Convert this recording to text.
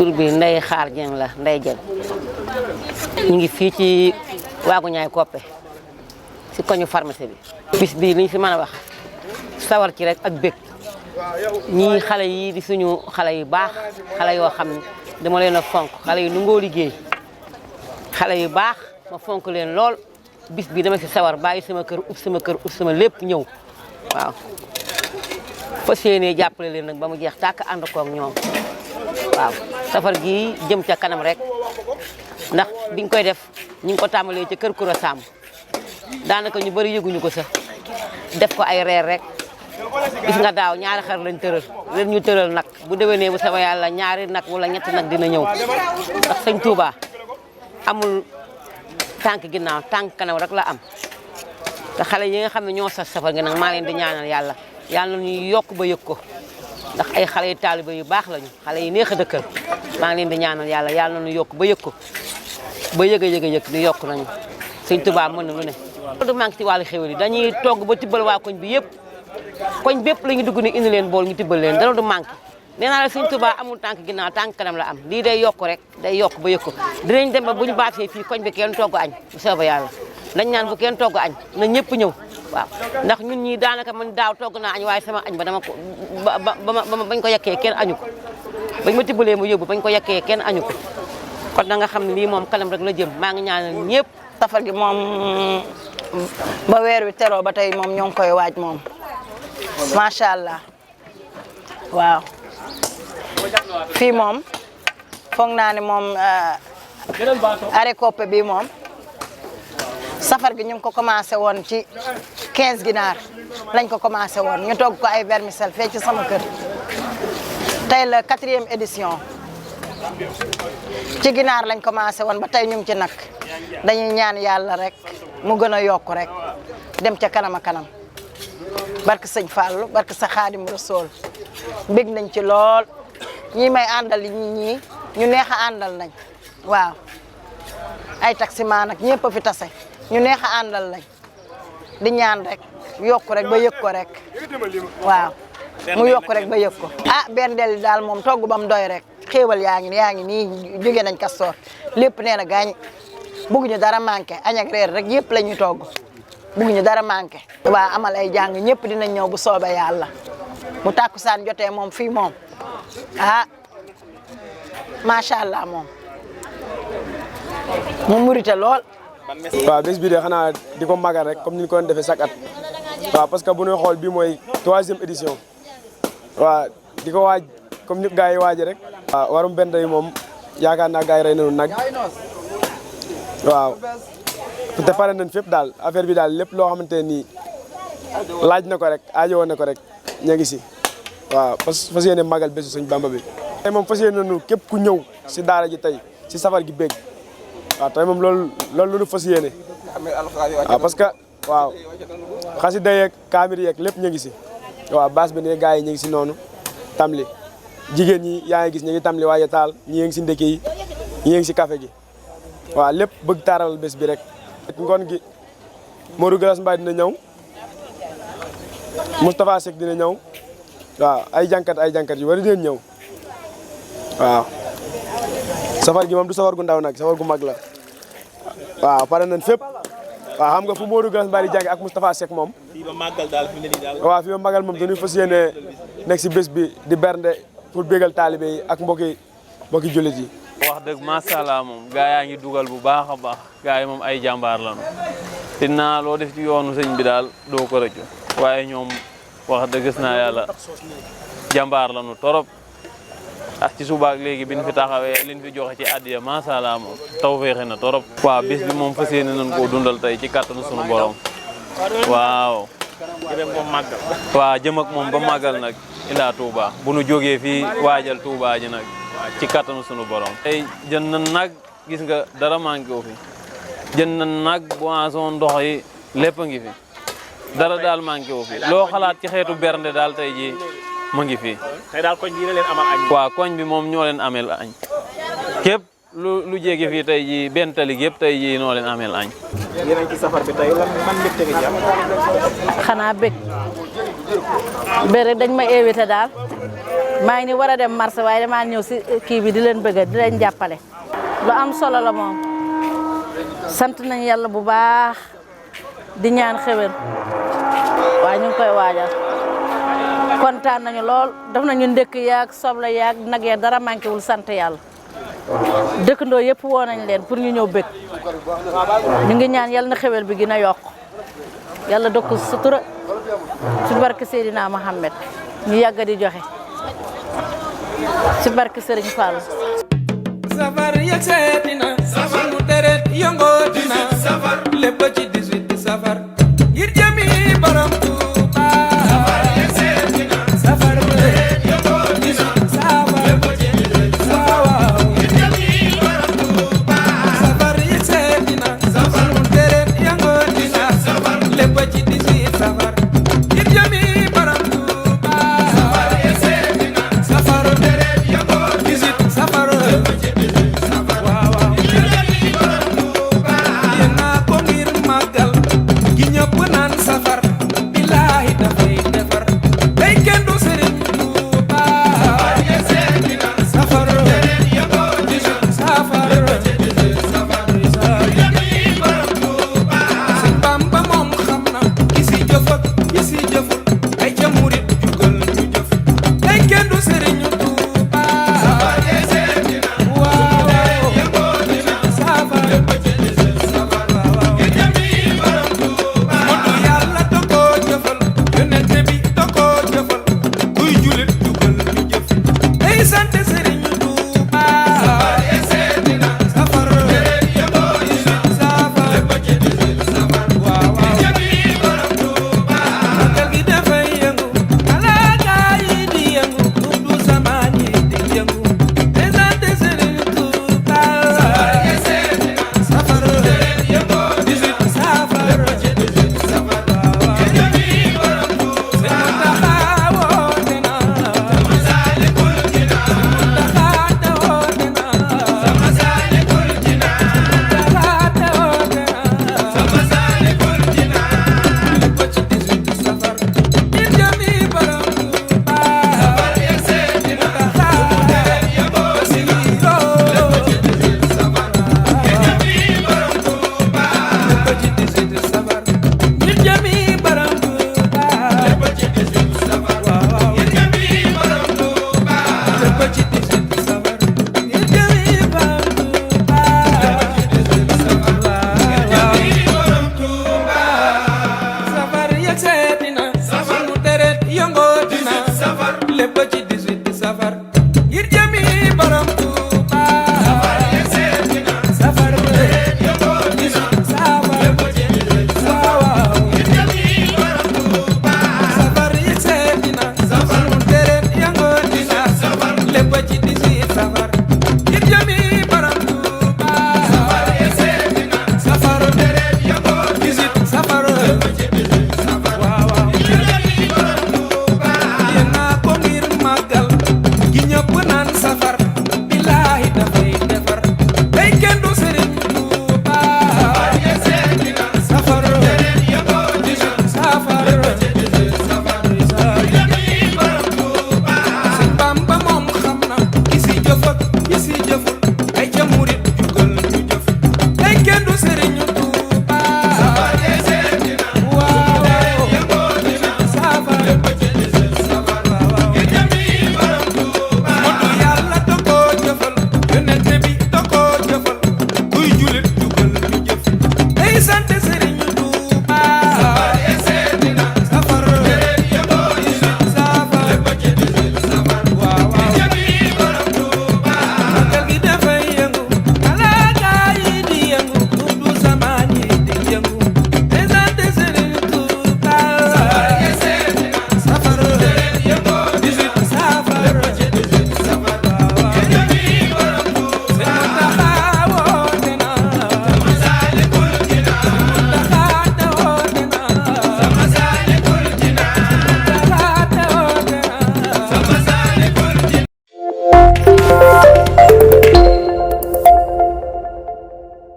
tur bi Ndeye Xaar Dieng la Ndeye Dieng ñu ngi fii ci waagu ñaay koppe si koñu pharmacie bi bis bii li ñu fi mën a wax sawar ci rek ak bég ñii xale yi di suñu xale yu baax xale yoo xam ne dama leen a fonk xale yu nangoo liggéey xale yu baax ma fonk leen lool bis bi dama si sawar bàyyi sama kër ub sama lépp ñëw waaw fas yéenee jàppale leen nag ba mu jeex tàkk ànd koog ñoom waaw safar gi jëm ca kanam rek ndax biñ koy def ñu ngi ko tàmbalee ca kër Koura Samb daanaka ñu bëri yëguñu ko sax def ko ay reer rek gis nga daaw ñaari xar lañ tëral leen ñu tëral nag bu déwénee bu sama yàlla ñaari nag wala ñetti nag dina ñëw ndax sëñ Touba amul tànk ginnaaw tànk kanam rek la am te xale yi nga xam ne ñoo sas safar gi nag maa leen di ñaanal yàlla yàlla ñuy yokk ba yëg ko ndax ay xale yu taaliba yu baax lañu xale yi neex a dëkkal maa ngi leen di ñaanal yàlla yàlla ñu yokk ba yëg ko ba yëg di yokk nañu sëñ Touba mën na lu ne. loolu du manqué ci wàllu xéwal yi dañuy togg ba tibbal waa koñ bi yëpp koñ bépp la ñu dugg ni indi leen bool ñu tibbal leen dara du manqué nee naa la Sëñ Tuubaa amul tànk ginnaaw tànk kanam la am lii day yokk rek day yokk ba yëkk ko dinañ dem ba bu ñu baasee fii koñ bi kenn togg añ bu soobee yàlla dañ naan bu kenn togg añ na ñëpp ñëw waaw ndax ñun ñii daanaka man daaw togg naa añ waaye sama añ ba dama ko bañ ko yekkee kenn añu ko bañ ma tibbalee mu yóbbu bañ ko yekkee kenn añu ko kon da nga xam ne lii moom kanam rek la jëm maa ngi ñaanal ñëpp. safar gi moom ba weer wi teroo ba tey moom ñoo ngi koy waaj moom macha allah waaw fii moom foog naa ne moom arrêt coppe bi moom safar gi ñu ngi ko commencé woon ci 15 ginaar lañ ko commencé woon ñu togg ko ay vermicelle fee ci sama kër tey la 4e édition ci ginaar lañ commencé woon ba tey ñu ngi ci nag dañuy ñaan yàlla rek mu gën a yokk rek dem ca kanam a kanam barke sëñ Fallou barke sa Xaadim Rasool bég nañ ci lool ñi may àndal ñi ñu neex a àndal nañ waaw ay taximaan ak ñëpp a fi tase ñu neex a àndal lañ di ñaan rek yokk rek ba yëg ko rek waaw mu yokk rek ba yëg ko ah benn del daal moom togg ba mu doy rek xéewal yaa ngi nii jóge nañ Kastoor lépp nee na gaañ bëgguñu dara manqué añ ak reer rek yëpp la ñuy togg bëgguñu dara manqué waaw amal ay jàng ñëpp dinañ ñëw bu soobee yàlla mu tàkkusaan jotee moom fii moom ah macha allah moom mu murite lool. waaw bés bi de xanaa di ko magal rek comme ni ñu ko doon defee chaque at waaw parce que bu ñuy xool bii mooy 3e édition waaw di ko waaj comme ni gars yi waajee rek. waaw warum benn yi moom yaakaar naa gars yi rey nañu nag waaw te pare nañ fépp daal affaire bi daal lépp loo xamante nii laaj na ko rek aajowoo na ko rek ña ngi si waaw fas yéene magal bésu Sëñ Bamba bi. tey moom fas yéene nañu képp ku ñëw si daara ji tey si safar gi bég waaw tey moom loolu lu fas yéene waaw parce que waaw xasida yeeg kaamir yeeg lépp ñu ngi si waaw baas bi ne gars yi ñu ngi si noonu tamli jigéen ñi yaa ngi gis ñu ngi tamli waaye taal ñi ngi si ndekki yi ñi ngi si café gi waaw lépp bëgg taaral bés bi rek. ngoon gi Modou Galas Mbaye dina ñëw Moustapha Seck dina ñëw waaw ay jànkat yu bari dinañ ñëw waaw safar gi moom du safar gu ndaw nag safar gu mag la waaw pare nañ fépp waaw xam nga fu Modou Galas Mbaye di jàng ak Moustapha Seck moom waaw fii ba magal moom dañuy fas yéene nekk si bés bi di bernde pour bégal taalibe yi ak mbokki jullit yi. wax dëgg macha allah moom gaa yaa ngi dugal bu baax a baax gaa yi moom ay jàmbaar lañu te naa loo def ci yoonu sëñ bi daal doo ko rëccu waaye ñoom wax dëgg gis naa yàlla jàmbaar lañu torop ak ci subaak léegi bi ñu fi taxawee liñ fi joxe ci addiya macha allah moom taw féexe na torop. waaw bis bi moom fas yéene nañ koo dundal tey ci kàttanu sunu borom waaw. waaw jëm ak moom ba màggal nag ilaa Touba bu nu jógee fii waajal Touba ji nag. ci kattanu sunu borom. tey jën na nag gis nga dara manqué wu fi jën na nag boisson ndox yi lépp a ngi fi dara daal manqué wu fi loo xalaat ci xeetu bernde daal tey jii mu ngi fi. tey daal koñ bi leen amal añ. waaw koñ bi moom ñoo leen amel añ képp lu jege fii tey jii benn tali yëpp tey jii noo leen amel añ. yéen a ngi ci safar bi tey man mbégte nga ci am. xanaa bég rek dañ ma invité daal. maa ngi ni war a dem marché waaye damaa ñëw si kii bi di leen bëgg di leen jàppale. lu am solo la moom sant nañ yàlla bu baax di ñaan xewén waaye ñu ngi koy waajal kontaan nañu lool def nañu ndëkk yaag soble yaag nag ya dara manqué wul sant yàlla dëkkandoo yëpp woo nañ leen pour ñu ñëw bëgg ñu ngi ñaan yàlla na xewel bi gën a yokk yàlla dokk sutura ci barke Seydina Mohamed ñu yàgg di joxe ci barke Serigne Fall. safar yegg seetina safar mu deret yëngoo dina safar lépp ci 18 safar ngir jëmi borom Tuuba safar yegg seetina safar mu deret yëngoo dina safar lépp ci 18 safar ngir jëmi borom Tuuba safar yegg seetina safar mu deret yëngoo dina safar lépp ci 18 safar ngir jëmi borom Tuuba safar yegg seetina safar mu deret yëngoo dina safar lépp ci 18 safar waaw waaw ngir jëmi borom Tuuba safar Isi